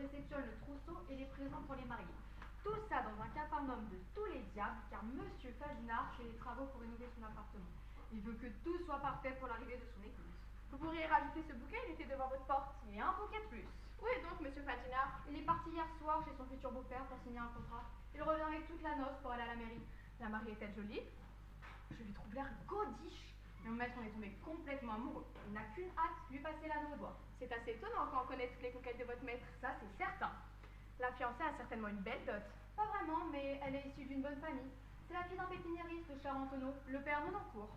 réceptionne le trousseau et les présents pour les mariés. Tout ça dans un capharnaüm de tous les diables, car Monsieur Fadinard fait les travaux pour rénover son appartement. Il veut que tout soit parfait pour l'arrivée de son épouse. Vous pourriez rajouter ce bouquet, il était devant votre porte. Il y a un bouquet de plus. Où est donc Monsieur Fadinard? Il est parti hier soir chez son futur beau-père pour signer un contrat. Il revient avec toute la noce pour aller à la mairie. La mariée est-elle jolie? Je lui trouve l'air godiche. Mais mon maître en est tombé complètement amoureux. Il n'a qu'une hâte, lui passer l'anneau au doigt. C'est assez étonnant quand on connaît toutes les conquêtes de votre maître. Ça, c'est certain. La fiancée a certainement une belle dot. Pas vraiment, mais elle est issue d'une bonne famille. C'est la fille d'un pépiniériste, cher Antonio, le père Nonancourt.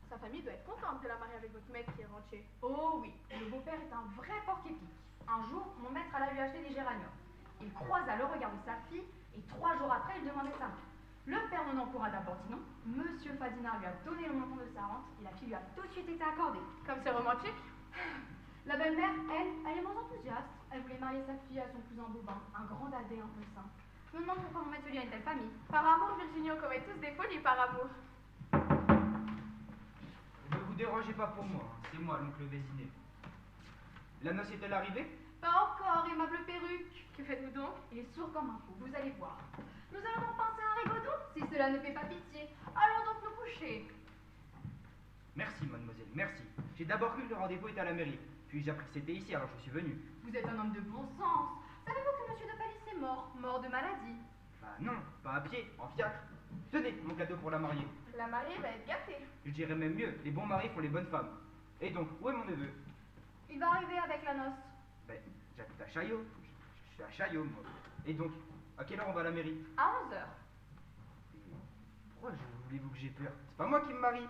Sa famille doit être contente de la marier avec votre maître qui est rentier. Oh oui, le beau-père est un vrai porc-épic. Un jour, mon maître alla lui acheter des géraniums. Il croisa le regard de sa fille et 3 jours après, il demandait sa main. Le père Nonancourt a d'abord dit non. Monsieur Fadinard lui a donné le montant de sa rente et la fille lui a tout de suite été accordée. Comme c'est romantique. La belle-mère, elle est moins enthousiaste. Elle voulait marier sa fille à son cousin bobin, un grand dadais un peu sain. Je me demande pourquoi mon maître lui a une telle famille. Par amour, Virginie, on commet tous des folies par amour. Ne vous dérangez pas pour moi, c'est moi, l'oncle Vésinet. La noce est-elle arrivée? Pas encore, aimable perruque. Que faites-vous donc? Il est sourd comme un fou, vous allez voir. Nous allons donc penser à un rigodon, si cela ne fait pas pitié. Allons donc nous coucher. Merci, mademoiselle, merci. J'ai d'abord cru que le rendez-vous était à la mairie. Puis j'ai appris que c'était ici, alors je suis venu. Vous êtes un homme de bon sens. Savez-vous que monsieur de Palisse est mort, mort de maladie? Bah non, pas à pied, en fiacre. Tenez, mon cadeau pour la mariée. La mariée va être gâtée. Je dirais même mieux, les bons maris font les bonnes femmes. Et donc, où est mon neveu? Il va arriver avec la noce. Ben, j'habite à Chaillot. Je suis à Chaillot, moi. Et donc, à quelle heure on va à la mairie? À 11h. Pourquoi voulez-vous que j'ai peur? C'est pas moi qui me marie.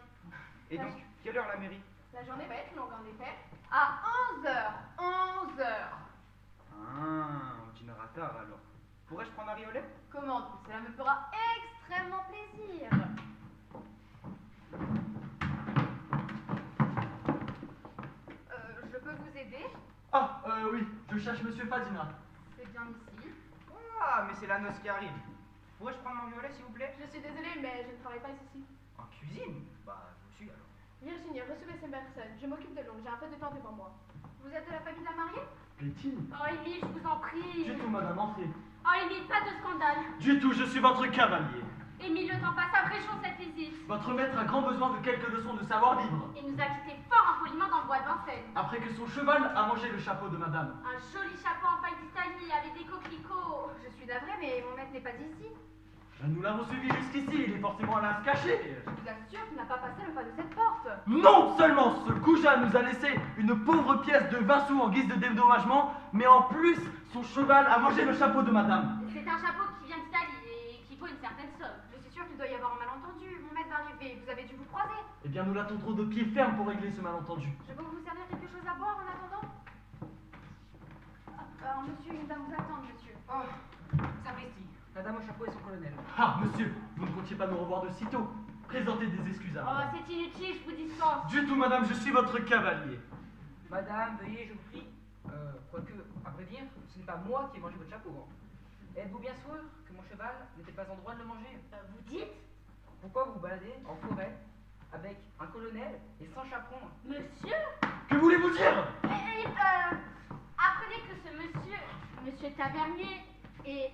Et donc, quelle heure la mairie? La journée va être longue en effet. À 11h. 11h. Ah, on dînera tard alors. Pourrais-je prendre un riolet? Comment donc? Cela me fera extrêmement plaisir. Je peux vous aider? Ah, oui, je cherche Monsieur Fadinard. C'est bien ici. Ah, mais c'est la noce qui arrive. Pourrais-je prendre mon riolet, s'il vous plaît? Je suis désolée, mais je ne travaille pas ici. En cuisine? Bah, je vous suis alors. Virginie, recevez ces personnes. Je m'occupe de Londres, j'ai un peu de temps devant moi. Vous êtes de la famille de la mariée? Plaît-il? Oh, Émile, je vous en prie. Du tout, madame, entrez. Oh, Émile, pas de scandale. Du tout, je suis votre cavalier. Émile, le temps passe, abrégeons cette visite. Votre maître a grand besoin de quelques leçons de savoir-vivre. Il nous a quittés fort impoliment dans le bois de Vincennes. Après que son cheval a mangé le chapeau de madame. Un joli chapeau en paille d'Italie avec des coquelicots. Je suis navrée, mais mon maître n'est pas ici. Nous l'avons suivi jusqu'ici, il est forcément allé à se cacher. Je vous assure qu'il n'a pas passé le pas de cette porte. Non seulement ce goujat nous a laissé une pauvre pièce de 20 sous en guise de dédommagement, mais en plus, son cheval a mangé le chapeau de madame. C'est un chapeau qui vient d'Italie et qui vaut une certaine somme. Je suis sûre qu'il doit y avoir un malentendu. Mon maître va arriver. Vous avez dû vous croiser. Eh bien, nous l'attendrons de pied ferme pour régler ce malentendu. Je peux vous servir quelque chose à boire en attendant? Monsieur, une dame vous attend, monsieur. Oh, sapristi, la dame au chapeau et son colonel. Ah, monsieur, vous ne comptiez pas nous revoir de sitôt. Présentez des excuses à Oh, madame. c'est inutile, je vous dispense. Du tout, madame, je suis votre cavalier. Madame, veuillez, je vous prie. Quoique, à vrai dire, ce n'est pas moi qui ai mangé votre chapeau. Hein. Êtes-vous bien sûr que mon cheval n'était pas en droit de le manger? Vous dites? Pourquoi vous baladez en forêt avec un colonel et sans chaperon? Monsieur? Que voulez-vous dire? Apprenez que ce monsieur Tavernier, est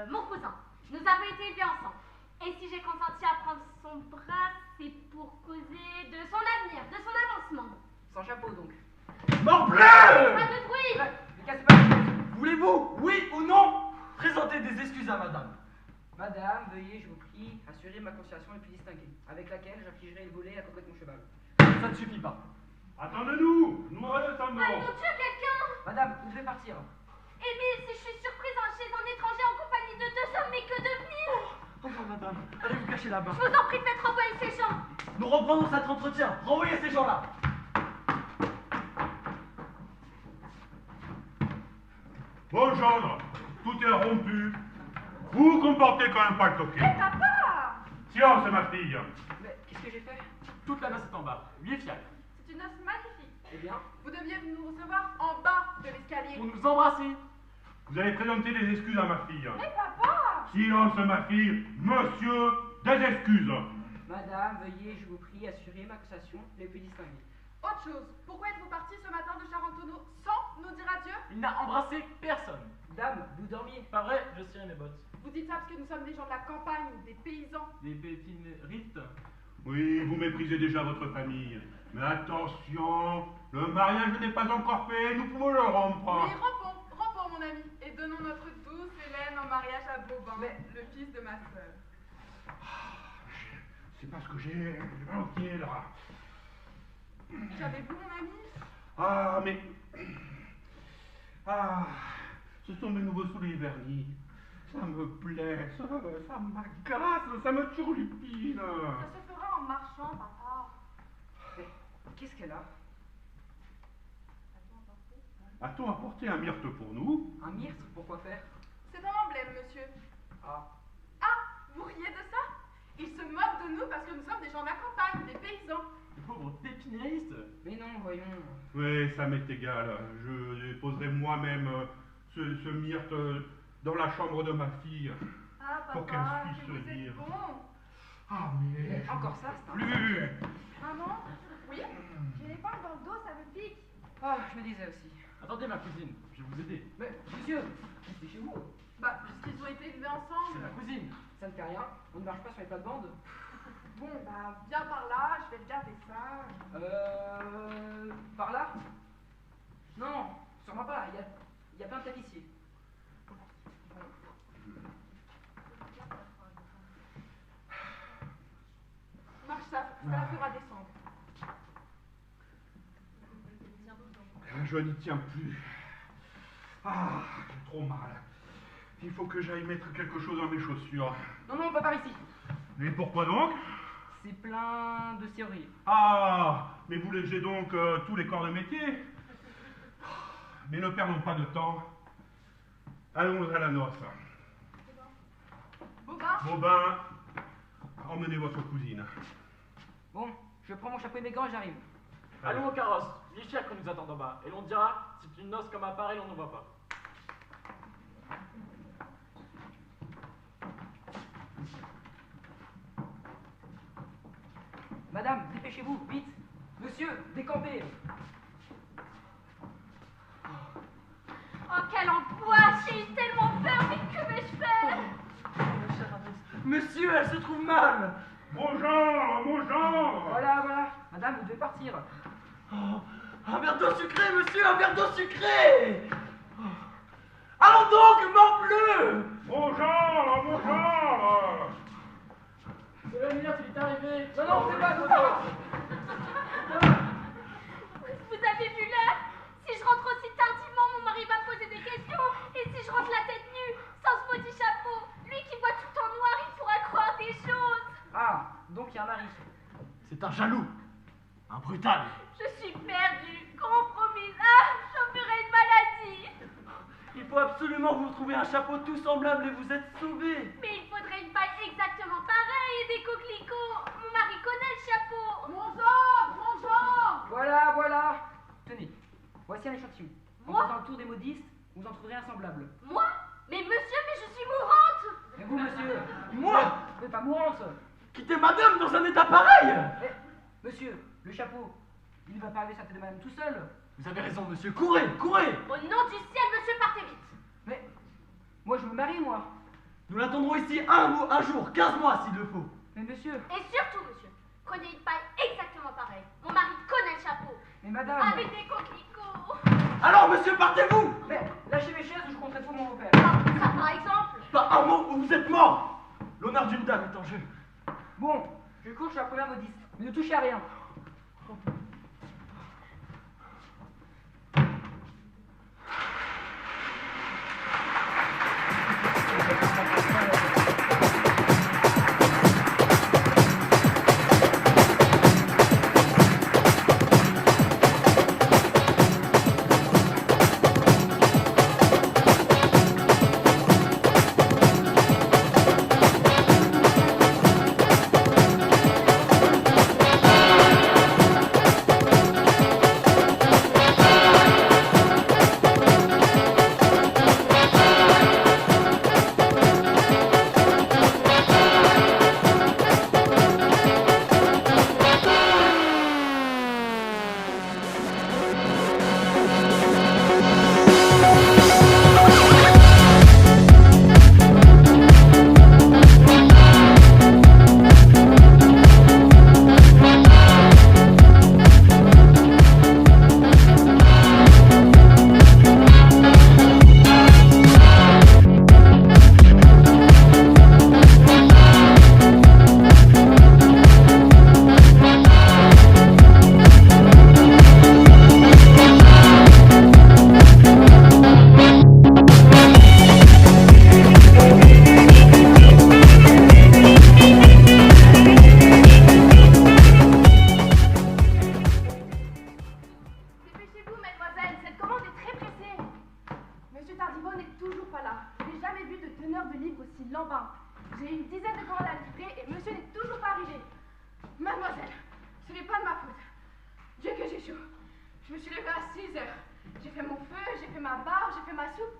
mon cousin. Nous avons été élevés ensemble. Et si j'ai consenti à prendre son bras, c'est pour causer de son avenir, de son avancement. Sans chapeau donc. Morbleu! Pas de bruit! Ne cassez pas les choses. Voulez-vous, oui ou non, présenter des excuses à madame? Madame, veuillez, je vous prie, assurer ma considération la plus distinguée, avec laquelle j'affligerai le volet à côté de mon cheval. Ça ne suffit pas. Attendez-nous, nous attendons. Ah mon Dieu, quelqu'un! Madame, vous devez partir. Émile, si je suis surprise chez un étranger en compagnie de 2 hommes, mais que devenir? Enfin, madame, allez vous cacher là-bas. Je vous en prie, faites renvoyer ces gens. Nous reprenons cet entretien. Renvoyez ces gens-là. Bon genre, tout est rompu. Vous vous comportez comme un paltoquet. Papa! Silence, ma fille. Mais qu'est-ce que j'ai fait? Toute la noce est en bas. 8 fiacres. C'est une noce magnifique. Eh bien, Vous deviez nous recevoir en bas de l'escalier. Pour nous embrasser. Vous avez présenté des excuses à ma fille. Mais papa! Silence, ma fille. Monsieur, des excuses. madame, veuillez, je vous prie, assurer ma considération les plus distinguées, Autre chose, pourquoi êtes-vous parti ce matin de Charentonneau sans nous dire adieu? Il n'a embrassé personne. Dame, vous dormiez. Pas vrai, je cirais mes bottes. Vous dites ça parce que nous sommes des gens de la campagne, des paysans. Des pépiniéristes. Oui, vous méprisez déjà votre famille. Mais attention, le mariage n'est pas encore fait, nous pouvons le rompre. Oui, rompons mon ami, et donnons notre douce Hélène en mariage à Bobin, le fils de ma sœur. C'est parce que j'ai manqué là. Qu'avez-vous, mon ami? Ah, mais... Ah, ce sont mes nouveaux souliers vernis. Ça me plaît, ça m'agace, ça me turlupine. Ça se fera en marchant, papa. Mais qu'est-ce qu'elle a? A-t-on apporté un myrte pour nous? Un myrte? Pourquoi faire? C'est un emblème, monsieur. Ah. Ah, vous riez de ça? Ils se moquent de nous parce que nous sommes des gens de la campagne, des paysans. Les pauvres pépiniéristes. Mais non, voyons. Oui, ça m'est égal. Je déposerai moi-même ce myrte dans la chambre de ma fille. Ah, Pour papa, qu'elle que puisse vous se dire. êtes bon. Ah, mais... Encore ça, c'est un... Plus. Maman? Oui? J'ai les balles dans le dos, ça me pique. Ah, je me disais aussi. Attendez ma cousine, je vais vous aider. Mais, monsieur, restez chez vous. Bah, puisqu'ils ont été élevés C'est ensemble. ma cousine. Ça ne fait rien. On ne marche pas sur les plates-bandes. Bon, bah, viens par là, je vais regarder ça. Par là? Non, sûrement pas. Il y a plein de tapissiers. Marche, ça la fera descendre. Je n'y tiens plus. Ah, j'ai trop mal. Il faut que j'aille mettre quelque chose dans mes chaussures. Non, non, pas par ici. Et pourquoi donc? C'est plein de serruriers. Ah, mais vous légez donc tous les corps de métier. Mais ne perdons pas de temps. Allons à la noce. Bobin? Bobin, emmenez votre cousine. Bon, je prends mon chapeau et mes gants et j'arrive. Allons au carrosse. Michel nous attend en bas. Et l'on dira si tu noces comme un pareil, on ne voit pas. Madame, dépêchez-vous, vite. Monsieur, décampez. Oh, quelle angoisse! J'ai eu tellement peur, mais que vais-je faire? Monsieur, elle se trouve mal. Mon genre. Voilà, voilà. Madame, vous devez partir. Oh, un verre d'eau sucrée, monsieur, un verre d'eau sucrée. Oh. Allons donc, m'en bleu. Mon genre. C'est la minute, il est arrivé. Non, non, c'est pas ça. Vous avez vu l'heure? Si je rentre aussi tardivement, mon mari va me poser des questions. Et si je rentre la tête nue, sans ce maudit chapeau, lui qui voit tout en noir, il pourra croire des choses. Ah, donc il y a un mari. C'est un jaloux, un brutal. Je suis perdue, compromise. Ah, j'en ferai une maladie. Il faut absolument vous trouver un chapeau tout semblable et vous êtes sauvé. Mais il faudrait une paille exactement pareille et des coquelicots. Mon mari connaît le chapeau. Mon genre! Voilà, voilà. Tenez, voici un échantillon. En Moi faisant le tour des modistes, vous en trouverez un semblable. Moi? Mais monsieur, mais je suis mourante. Et vous, monsieur? Moi, Vous n'êtes pas mourante. quitter madame dans un état pareil. Eh, monsieur, le chapeau, il ne va pas arriver sur la tête de madame tout seul. Vous avez raison, monsieur. Courez, courez. Au nom du ciel, monsieur, partez vite. Mais, moi je me marie, moi. Nous l'attendrons ici un jour, 15 mois s'il le faut. Mais monsieur, Et surtout, monsieur, prenez une paille exactement pareille. Mon mari connaît le chapeau. mais madame. Avec des coquelicots. Alors, monsieur, partez-vous. Mais, lâchez mes chaises ou je compterai pour mon repère. Ah, ça, par exemple. Pas un mot ou vous êtes mort. L'honneur d'une dame est en jeu. Bon, je cours chez la première modiste, mais ne touchez à rien. Chambon n'est toujours pas là. Je n'ai jamais vu de teneur de livre aussi lambin. J'ai une dizaine de commandes à livrer et monsieur n'est toujours pas arrivé. Mademoiselle, ce n'est pas de ma faute. Dieu que j'ai chaud. Je me suis levée à 6 heures. J'ai fait mon feu, j'ai fait ma barbe, j'ai fait ma soupe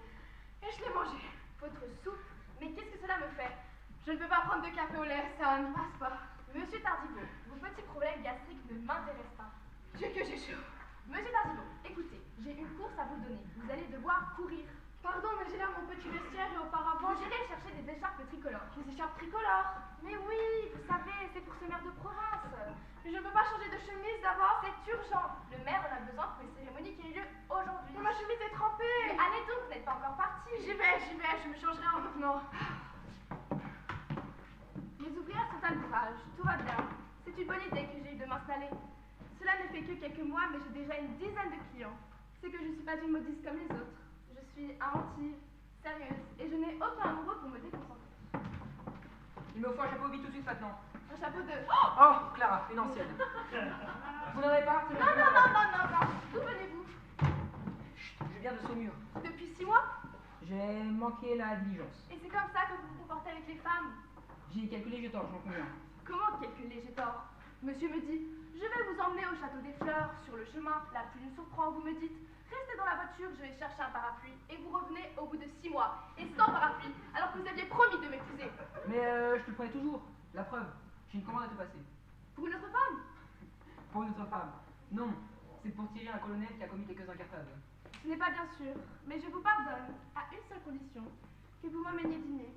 et je l'ai mangée. Votre soupe? Mais qu'est-ce que cela me fait? Je ne peux pas prendre de café au lait, ça ne passe pas. Monsieur Tardivaux, vos petits problèmes gastriques ne m'intéressent pas. Dieu que j'ai chaud. Monsieur Tardivaux, écoutez, j'ai une course à vous donner. Vous allez devoir courir. Pardon, mais j'ai là mon petit vestiaire et auparavant... J'irai chercher des écharpes tricolores. Des écharpes tricolores? Mais oui, vous savez, c'est pour ce maire de province. Mais je ne peux pas changer de chemise d'abord. C'est urgent. Le maire en a besoin pour une cérémonie qui a eu lieu aujourd'hui. Mais ma chemise est trempée. Mais allez donc, vous n'êtes pas encore partie. J'y vais, je me changerai en revenant. Les ouvrières sont à l'ouvrage, tout va bien. C'est une bonne idée que j'ai eu de m'installer. Cela ne fait que quelques mois, mais j'ai déjà une dizaine de clients. C'est que je ne suis pas une modiste comme les autres. Je suis inventive, sérieuse, et je n'ai aucun amoureux pour me déconcentrer. Il me faut un chapeau vite tout de suite maintenant. Un chapeau de... Oh, Clara, une ancienne. Vous n'en avez pas? Non. D'où venez-vous? Chut, je viens de Saumur. Depuis 6 mois? J'ai manqué la diligence. Et c'est comme ça que vous vous comportez avec les femmes? J'ai calculé, je tords, j'en conviens. Comment calculer, j'ai tort? Monsieur me dit, je vais vous emmener au château des Fleurs. Sur le chemin, la pluie nous surprend, vous me dites, restez dans la voiture, je vais chercher un parapluie. Et vous revenez au bout de 6 mois, et sans parapluie, alors que vous aviez promis de m'épouser. Mais je te le prenais toujours. La preuve, j'ai une commande à te passer. Pour une autre femme? Pour une autre femme. Non, c'est pour tirer un colonel qui a commis quelques incartades. Ce n'est pas bien sûr, mais je vous pardonne, à une seule condition, que vous m'emmeniez dîner.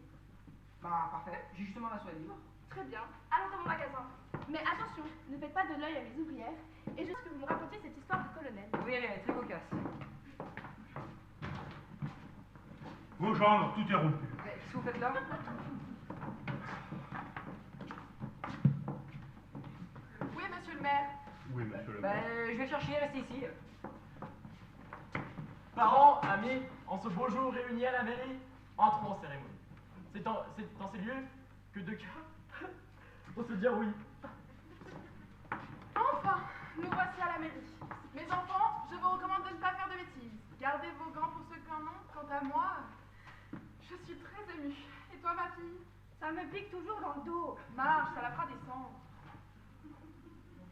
Bah, parfait, j'ai justement la soirée libre. Très bien, allons dans mon magasin. Mais attention, ne faites pas de l'œil à mes ouvrières, et je veux que vous me racontiez cette histoire du colonel. Vous verrez, elle est très cocasse. Vos jambes, tout est rompu. Mais qu'est-ce que vous faites là? Oui, monsieur le maire. Oui, monsieur le Bah, maire. je vais chercher, restez ici. Parents, amis, en ce beau jour réunis à la mairie, entrons en cérémonie. C'est dans ces lieux que deux cœurs vont se dire oui. Enfin, nous voici à la mairie. Mes enfants, je vous recommande de ne pas faire de bêtises. Gardez vos gants pour ceux qui en ont. Quant à moi, je suis très émue. Et toi, ma fille? Ça me pique toujours dans le dos. Marche, ça la fera descendre.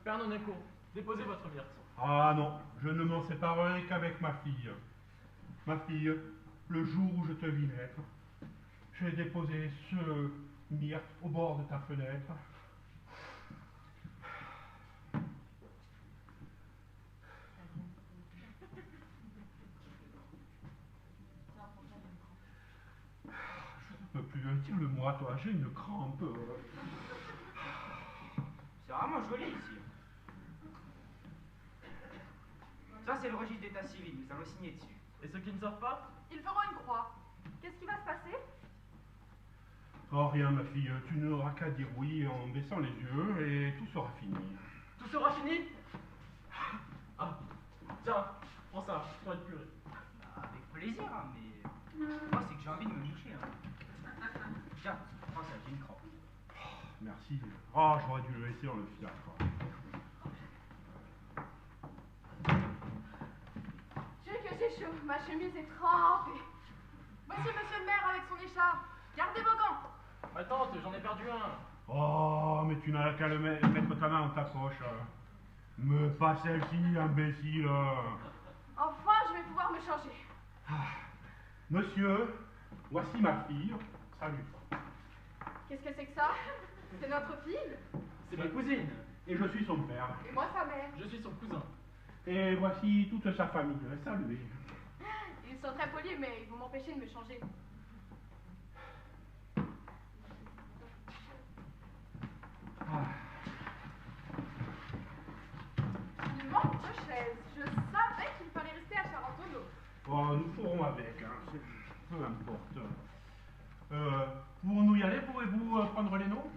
Père Nonéco, déposez votre myrte. Ah non, je ne m'en séparerai qu'avec ma fille. Ma fille, le jour où je te vis naître, j'ai déposé ce myrte au bord de ta fenêtre. Je ne peux plus tiens-le-moi, toi, j'ai une crampe. C'est vraiment joli ici. Ça, c'est le registre d'état civil, nous allons signer dessus. Et ceux qui ne savent pas? Ils feront une croix. Qu'est-ce qui va se passer? Oh, rien, ma fille, tu n'auras qu'à dire oui en baissant les yeux et tout sera fini. Tout sera fini? Ah, tiens, prends ça, tu vas être purée. Avec plaisir, hein, mais moi, c'est que j'ai envie de me moucher. Hein. Tiens, prends ça, j'ai une crampe. Merci. Oh, j'aurais dû le laisser dans le fiacre. Dieu que j'ai chaud, ma chemise est trempée. Voici monsieur le maire avec son écharpe. Gardez vos gants. Ma tante, j'en ai perdu un. Oh, mais tu n'as qu'à mettre ta main dans ta poche. Mais pas celle-ci, imbécile. Enfin, je vais pouvoir me changer. Monsieur, voici ma fille. Salut. Qu'est-ce que c'est que ça? C'est notre fille? C'est ma cousine. Et je suis son père. Et moi, sa mère. Je suis son cousin. Et voici toute sa famille. Salut. Ils sont très polis, mais ils vont m'empêcher de me changer. Il manque 2 chaises. Je savais qu'il fallait rester à Charentonneau. Oh, nous ferons avec, hein. Peu importe. Pour nous y aller, pourrez-vous prendre les noms?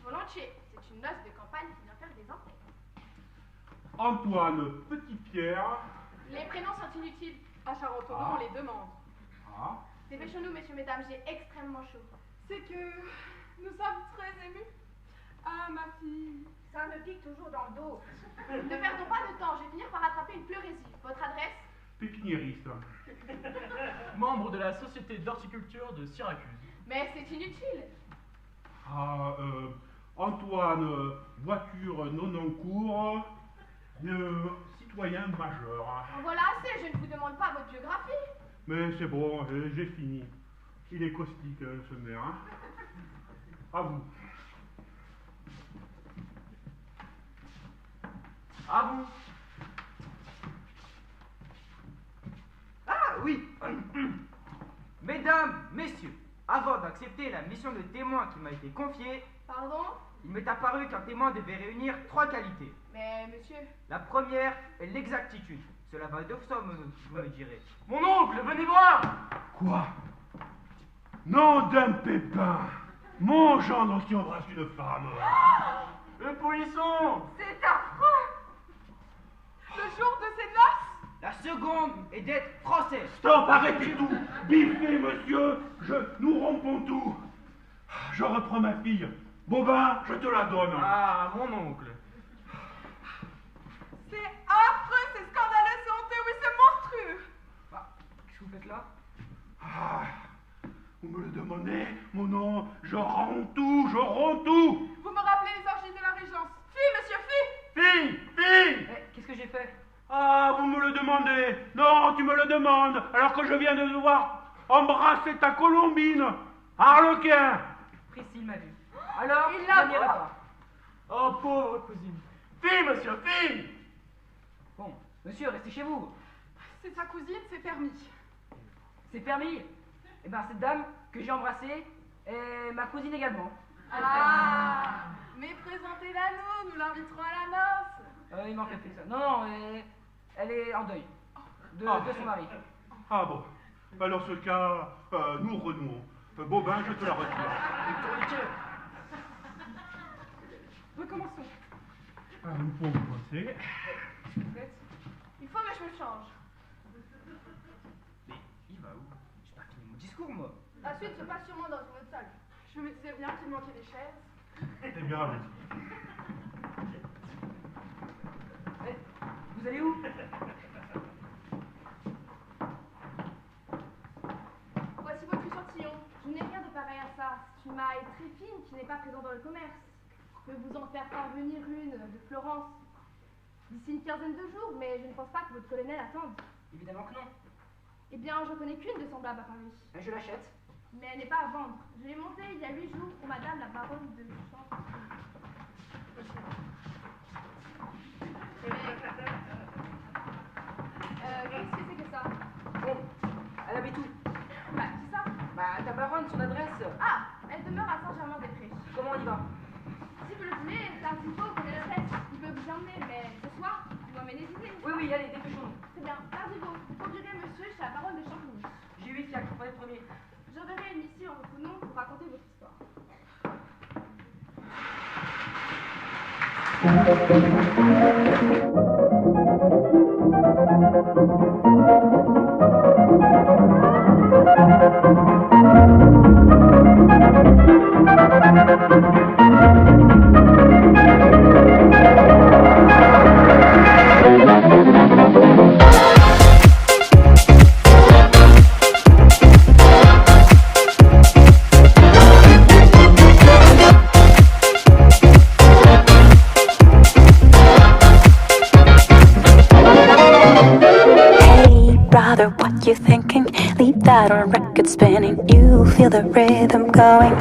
Volontiers, c'est une noce de campagne qui vient faire des entrées. Antoine Petit-Pierre. Les prénoms sont inutiles. À Charentonneau, Ah. on les demande. Ah. Dépêchons-nous, messieurs, mesdames, j'ai extrêmement chaud. C'est que nous sommes très émus. Ah, ma fille. Ça me pique toujours dans le dos. Ne perdons pas de temps, je vais finir par attraper une pleurésie. Votre adresse? pépiniériste. Membre de la Société d'horticulture de Syracuse. Mais c'est inutile. Ah, Antoine, voiture non en cours, citoyen majeur. En voilà assez, je ne vous demande pas votre biographie. Mais c'est bon, j'ai fini. Il est caustique, ce maire. Hein. À vous. À vous. Ah oui. Mesdames, messieurs, avant d'accepter la mission de témoin qui m'a été confiée, Pardon? il m'est apparu qu'un témoin devait réunir 3 qualités. Mais monsieur, La première est l'exactitude. Cela va de soi, vous me direz. Mon oncle, venez voir. Quoi? Nom d'un pépin. Mon gendre qui embrasse une femme. Le polisson. c'est affreux! Le jour de ses noces? La seconde est d'être français. Stop, arrêtez tout. Biffez, monsieur. Nous rompons tout. Je reprends ma fille. Bobin, je te la donne. Ah, mon oncle. C'est affreux, c'est scandaleux, c'est honteux, oui, c'est monstrueux! Ah, qu'est-ce que vous faites là? Ah, vous me le demandez, mon nom, je rends tout, je rends tout. Vous me rappelez les orgies de la Régence. Fille, monsieur, fille! Fille, fille. Eh, qu'est-ce que j'ai fait? Ah, vous me le demandez. Non, tu me le demandes, alors que je viens de devoir embrasser ta colombine. Harlequin. Priscille m'a vu. Alors, Il l'a je n'irai vu. pas. Oh, pauvre cousine. Fille, monsieur, fille. Bon, monsieur, restez chez vous. C'est sa cousine, c'est permis. C'est permis. Eh ben, cette dame que j'ai embrassée est ma cousine également. Ah! Mais présentez-la nous l'inviterons à la noce. Il manquerait plus que ça. Non, non, elle est en deuil de son mari. Ah bon, bah, dans ce cas, nous renouons. Bobin, je te la retire. Recommençons. Alors, nous pouvons commencer. Qu'est-ce que vous faites? Il faut que je me change. Mais il va où? J'ai pas fini mon discours, moi. La suite se passe sûrement dans une autre salle. Je me disais bien qu'il manquait des chaises. C'est bien, allez. Eh, vous allez où? Voici votre échantillon. Je n'ai rien de pareil à ça. C'est une maille très fine qui n'est pas présente dans le commerce. Je peux vous en faire parvenir une de Florence d'ici une quinzaine de jours, mais je ne pense pas que votre colonel attende. Évidemment que non. Eh bien, je connais qu'une de semblable à Paris. Je l'achète. Mais elle n'est pas à vendre. Je l'ai montée il y a 8 jours pour madame la baronne de Champigny. Qu'est-ce que c'est que ça? Bon, elle habite où? Bah, qui ça? Bah, ta baronne, son adresse. Ah, elle demeure à Saint-Germain-des-Prés. Comment on y va? Si vous le voulez, Tardifo connaît l'adresse. Il peut vous emmener, mais ce soir, vous m'emmenez dîner. Oui, oui, allez, dépêchons-nous. C'est bien. Tardifo, vous conduirez monsieur chez la baronne de Champigny. J'ai 8 fiacres, prenez le premier. J'enverrai une ici en votre nom pour raconter votre histoire. What you thinking? Leave that on record spinning. You feel the rhythm going.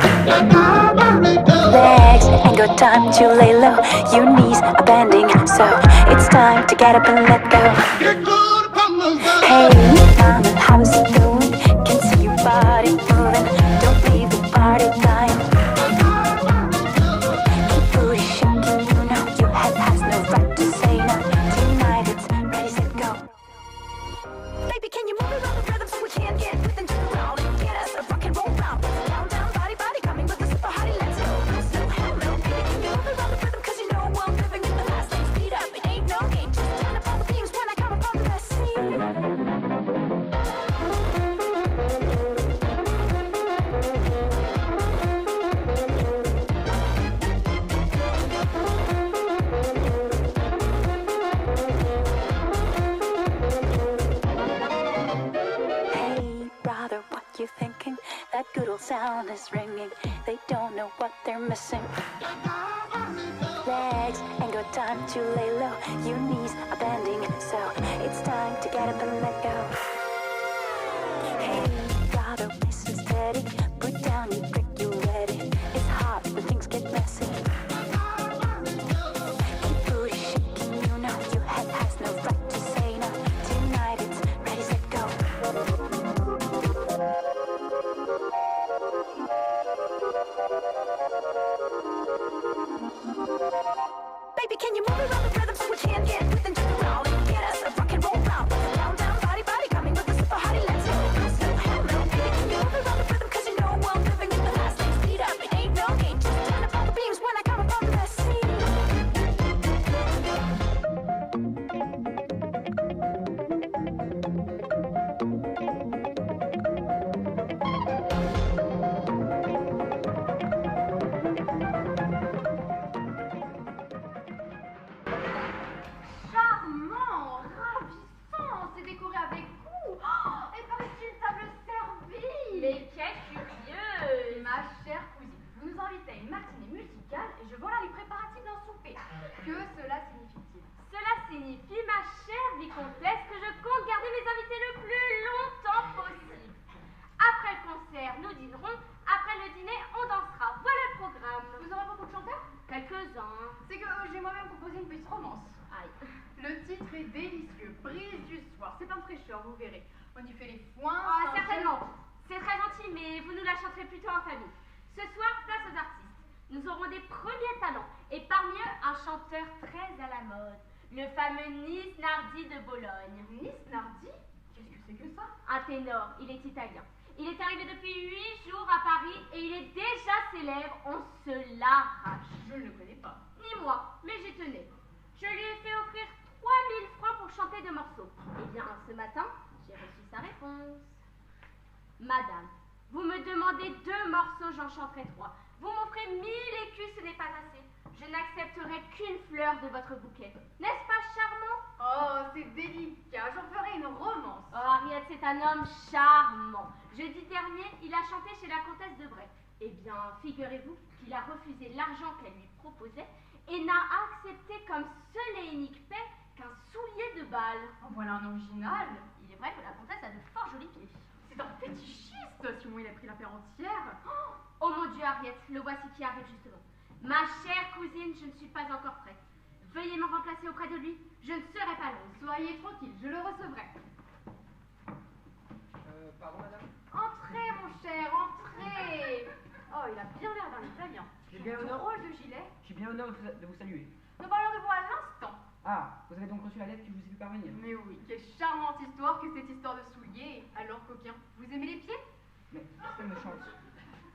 Legs ain't got time to lay low. Your knees are bending, so it's time to get up and let go. Hey, mama, how's it going? Can see your body moving. Don't leave the party dying. Keep booty shaking, you know your head has no right to say no. Tonight it's ready, set, go. Baby, can you move it on the rhythm so we can get with into the round and get us a rock and roll round? Down, down, body, body, coming with the super hottie, let's go. So hello, baby, can you move it on the rhythm? Cause you know I'm living in the fast lane. Speed up, it ain't no game. Just turn up all the beams when I come upon the best scene. thinking that good old sound is ringing. They don't know what they're missing. Legs ain't got time to lay low. Your knees are bending, so it's time to get up and let go. Hey, gotta listen steady. Put down your brick, you ready. It's hard when things get messy. Keep booty shaking, you know your head has no right to say no. Tonight it's ready, set, go. Baby, can you move around the rhythm so we can get with and jump around and get us a rock and roll round? Down, down, body, body, coming with a super hottie, let's go. So hello, baby, can you move around the rhythm 'cause you know I'm living in the last lane. Speed up, it ain't no game. Just turn up all the beams when I come up on the scene. Charmant, ravissant, c'est décoré avec goût. Oh, et paraît-il une table servie. Mais quelle curieuse! Ma chère cousine, vous nous invitez à une matinée musicale et je voilà les préparatifs d'un souper. Que cela signifie-t-il? Cela signifie, ma chère vicomtesse, que je compte garder mes invités le plus longtemps possible. Après le concert, nous dînerons. Après le dîner, on dansera. Voilà le programme. Vous aurez beaucoup de chanteurs? Quelques-uns. C'est que j'ai moi-même composé une petite romance. Aïe. Le titre est délicieux, Brise du soir. C'est un fraîcheur, vous verrez. On y fait les foins. Ah, c'est un certainement. C'est très gentil, mais vous nous la chanterez plutôt en famille. Ce soir, place aux artistes. Nous aurons des premiers talents. Et parmi eux, un chanteur très à la mode. Le fameux Nice Nardi de Bologne. Nice Nardi? Qu'est-ce que c'est que ça? Un ténor, il est italien. Il est arrivé depuis 8 jours à Paris et il est déjà célèbre. On se l'arrache. Je ne le connais pas. Ni moi, mais j'y tenais. Je lui ai fait offrir 3000 francs pour chanter 2 morceaux. Eh bien, ce matin, j'ai reçu sa réponse. Madame, vous me demandez 2 morceaux, j'en chanterai 3. Vous m'offrez 1000 écus, ce n'est pas assez. Je n'accepterai qu'une fleur de votre bouquet. N'est-ce pas charmant? Oh, c'est délicat. J'en ferai une romance. Oh, Harriet, c'est un homme charmant. Jeudi dernier, il a chanté chez la comtesse de Bray. Eh bien, figurez-vous qu'il a refusé l'argent qu'elle lui proposait et n'a accepté comme seul et unique paix qu'un soulier de bal. En voilà un original. Il est vrai que la comtesse a de fort jolis pieds. C'est un fétichiste, si moi il a pris la paire entière. Oh mon Dieu, Harriet, le voici qui arrive justement. Ma chère cousine, je ne suis pas encore prête. Veuillez me remplacer auprès de lui, je ne serai pas longue. Soyez tranquille, je le recevrai. Pardon, madame? Entrez, mon cher, entrez. Oh, il a bien l'air d'un Italien. J'ai bien Son l'honneur. rôle de gilet. J'ai bien l'honneur de vous saluer. Nous parlions de vous à l'instant. Ah, vous avez donc reçu la lettre que je vous ai fait parvenir? Mais oui, quelle charmante histoire que cette histoire de souliers. Alors, coquin, vous aimez les pieds? Mais qu'est-ce qu'elle me chante?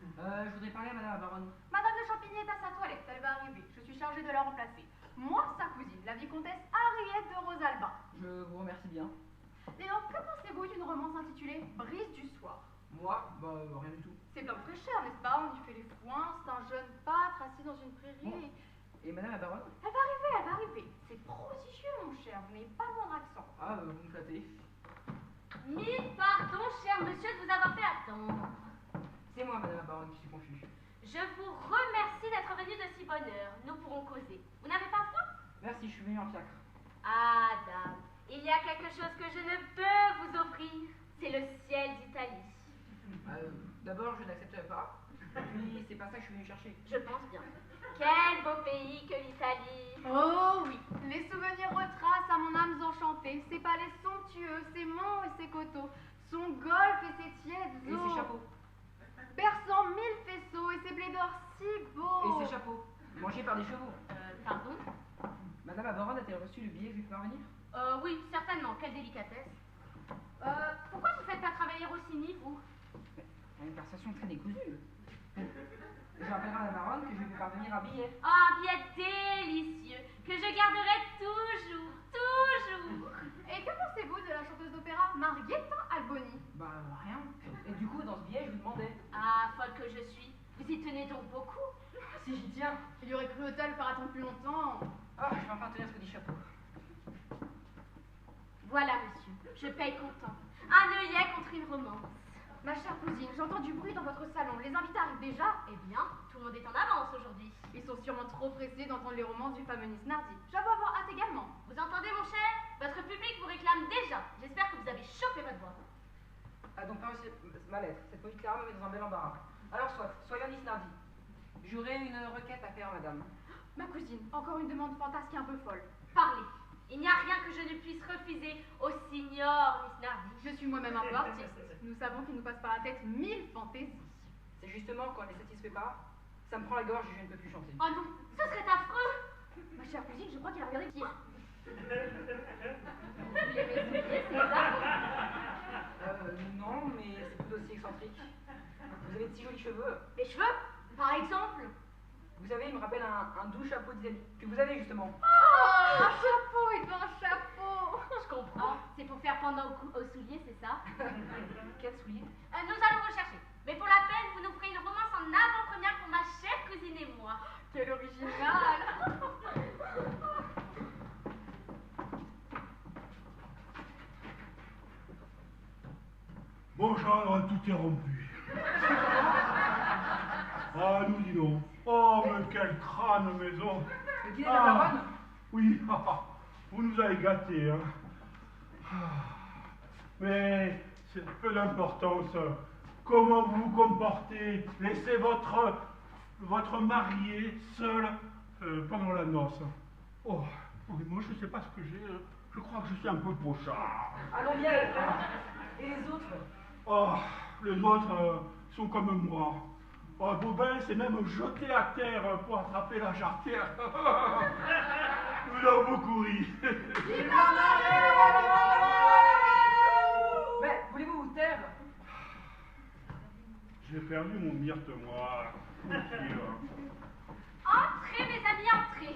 Je voudrais parler à madame la baronne. Madame de Champigny est à sa toilette, elle va arriver. Je suis chargée de la remplacer. Moi, sa cousine, la vicomtesse Harriet de Rosalba. Je vous remercie bien. Et donc, que pensez-vous d'une romance intitulée Brise du soir? Moi, rien du tout. C'est plein de fraîcheur, n'est-ce pas? On y fait les foins, c'est un jeune pâtre assis dans une prairie. Bon. Et madame la baronne? Elle va arriver. C'est prodigieux, mon cher, vous n'avez pas le moindre accent. Ah, vous me flattez. Mille pardons, cher monsieur, de vous avoir fait attendre. C'est moi, madame la baronne, qui suis confus. Je vous remercie d'être venu de si bonne heure. Nous pourrons causer. Vous n'avez pas froid? Merci, je suis venu en fiacre. Ah, dame, il y a quelque chose que je ne peux vous offrir. C'est le ciel d'Italie. D'abord, je n'accepterai pas. Puis, c'est pas ça que je suis venu chercher. Je pense bien. Quel beau pays que l'Italie. Oh oui, les souvenirs retracent à mon âme enchantée ses palais somptueux, ses monts et ses coteaux, son golfe et ses tièdes Et eaux. ses chapeaux. Berçant 1000 faisceaux et ses blés d'or si beaux. Et ses chapeaux. Mangés par des chevaux. Pardon? Madame la baronne a-t-elle reçu le billet que je lui fais parvenir? Oui, certainement. Quelle délicatesse. Pourquoi vous ne faites pas travailler Rossini, vous? Une conversation très décousue. Je rappellerai à la baronne que je lui fais parvenir un billet. Oh, un billet délicieux, que je garderai toujours, toujours. Et que pensez-vous de la chanteuse d'opéra Marietta Alboni? Rien. Et du coup, dans ce billet, je vous demandais. Ah, folle que je suis, vous y tenez donc beaucoup? Si j'y tiens. Il y aurait cru au tel faire attendre plus longtemps. Ah, je vais enfin tenir ce que dit chapeau. Voilà, monsieur, je paye comptant. Un œillet contre une romance. Ma chère cousine, j'entends du bruit dans votre salon. Les invités arrivent déjà? Eh bien, tout le monde est en avance aujourd'hui. Ils sont sûrement trop pressés d'entendre les romances du fameux Nisnardi. J'avoue avoir hâte également. Vous entendez, mon cher? Votre public vous réclame déjà. J'espère que vous avez chauffé votre voix. Ah donc, pas aussi ma lettre. Cette petite Clara me met dans un bel embarras. Alors soit, soyons Nisnardi. J'aurais une requête à faire, madame. Ma cousine, encore une demande fantasque et un peu folle. Parlez. Il n'y a rien que je ne puisse refuser au signor Nisnardi. Je suis moi-même un peu artiste. Nous savons qu'il nous passe par la tête 1000 fantaisies. C'est justement quand on ne les satisfait pas, ça me prend la gorge et je ne peux plus chanter. Oh non, ce serait affreux. Ma chère cousine, je crois qu'il a regardé qui. Vous les résoudriez, c'est ça? Non, mais c'est tout aussi excentrique. Vous avez de si jolis cheveux. Les cheveux, par exemple? Vous savez, il me rappelle un doux chapeau d'Italie que vous avez justement. Oh, un chapeau et un chapeau. Je comprends. C'est pour faire pendant au soulier, c'est ça? Quel soulier? Nous allons rechercher. Mais pour la peine, vous nous ferez une romance en avant-première pour ma chère cousine et moi. Quel original. Bon gendre, tout est rompu. Ah, nous dis donc. Oh, mais quel crâne, maison. Le dîner de la baronne? Oui, vous nous avez gâtés, hein. Mais c'est peu d'importance. Comment vous vous comportez? Laissez votre marié seul pendant la noce. Oh, oui, moi je sais pas ce que j'ai. Je crois que je suis un peu pochard. Allons bien. Et les autres? Oh, les autres sont comme moi. Oh, Bobin s'est même jeté à terre pour attraper la jarretière. Nous avons beaucoup ri. Mais voulez-vous vous taire? J'ai perdu mon myrte, moi. Entrez, mes amis, entrez.